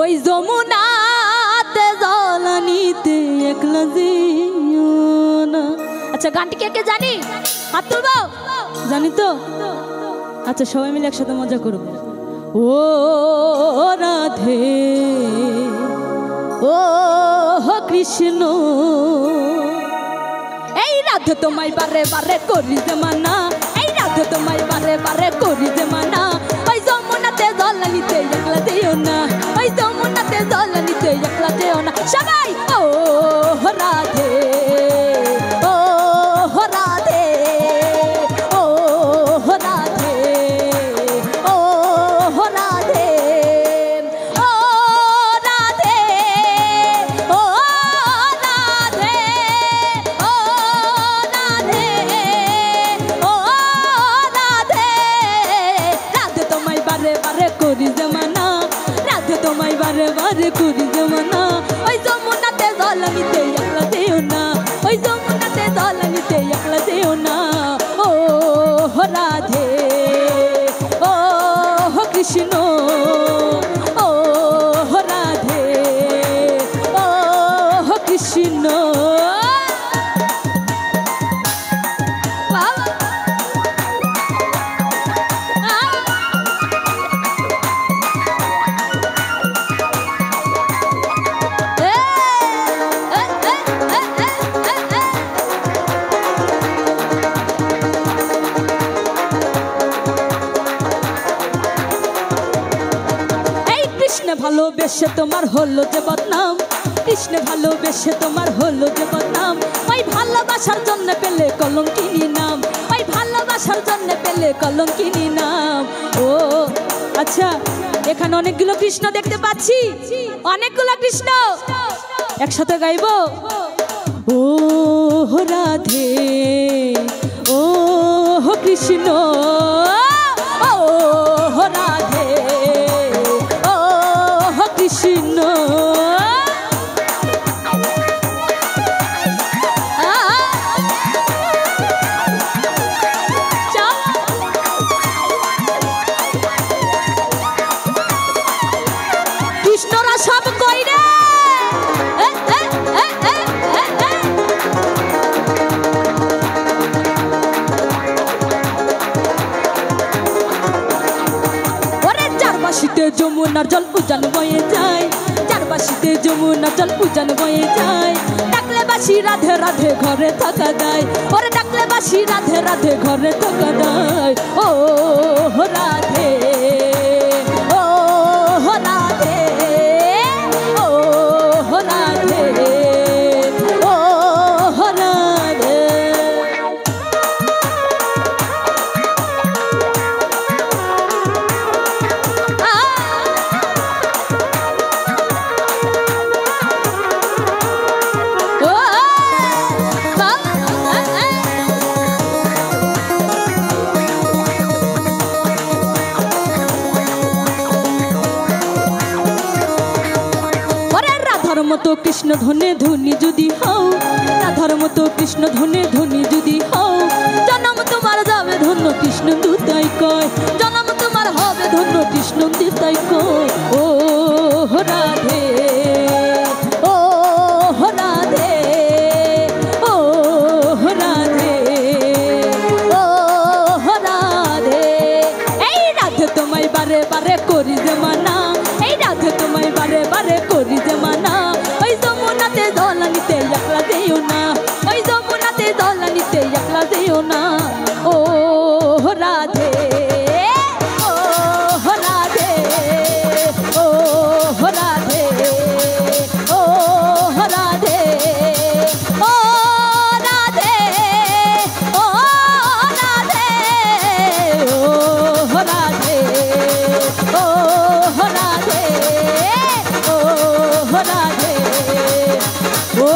ওই যমুনাতে জলানিতে একলা যেও না। আচ্ছা গানটি কে কে জানি? হাত তুলবো। জানি তো? আচ্ছা সবাই মিলে একসাথে মজা করবো। ও রাধে ও কৃষ্ণ, এই রাধে তোমায় বারে বারে করি যে মানা, এই রাধে তোমায় বারে বারে করি যে মানা। ওই যমুনাতে জলানিতে একলা যেও না, ওই যমুনাতে জলানিতে একলা যেও না। সবাই ও রাধে ও রাধে ও রাধে ও রাধে ও রাধে ও রাধে ও রাধে ও রাধে। রাধে তোমায় বারে বারে করি জমানা, রাধে তোমায় বারে বারে করি জমানা। ওই যমুনাতে জলানিতে একলা যেও না, ওই যমুনাতে জলানিতে একলা যেও না। ও রাধে ও কৃষ্ণ ও রাধে ও কৃষ্ণ। ভালোবেসে তোমার হলো যে বদনাম, কৃষ্ণ ভালোবেসে তোমার হলো যে বদনাম। ওই ভালোবাসার জন্য পেলে কলঙ্কিনী নাম, ওই ভালোবাসার জন্য পেলে কলঙ্কিনী নাম। ও আচ্ছা এখানে অনেকগুলো কৃষ্ণ দেখতে পাচ্ছি, অনেকগুলো কৃষ্ণ একসাথে গাইবো। ও রাধে ও কৃষ্ণ ও রাধে কৃষ্ণ। কৃষ্ণরা সব কই রে, ওরে চারপাশিতে যমুনার জল উজান বয়ে যায়, চারপাশিতে যমুনার জল উজান বয়ে যায়। ডাকলে বাসি রাধে রাধে ঘরে থাকা দেয়, ওরে ডাকলে বাসি রাধে রাধে ঘরে থাকা দেয়। ও রাধে ও রাধে ও রাধে ও রাধে। মতো কৃষ্ণ ধনে ধনী যদি হও, রাধার মতো কৃষ্ণ ধনে ধনী যদি হও, জনম তোমার যাবে ধন্য কৃষ্ণ দুতাই কয়, জনম তোমার হবে ধন্য কৃষ্ণ দুতাই কয়। ও রাধে ও রাধে ও রাধে ও রাধে। এই রাধে তোমায় বারে বারে করি যে মানা, এই রাধে তোমায় বারে বারে করি যে মানা। ওই যমুনাতে জলানিতে একলা যেও না, ওই যমুনাতে জলানিতে একলা যেও না। ও রাধে ও রাধে ও রাধে ও রাধে ও রাধে ও রাধে ও রাধে ও রাধে ও রাধে ও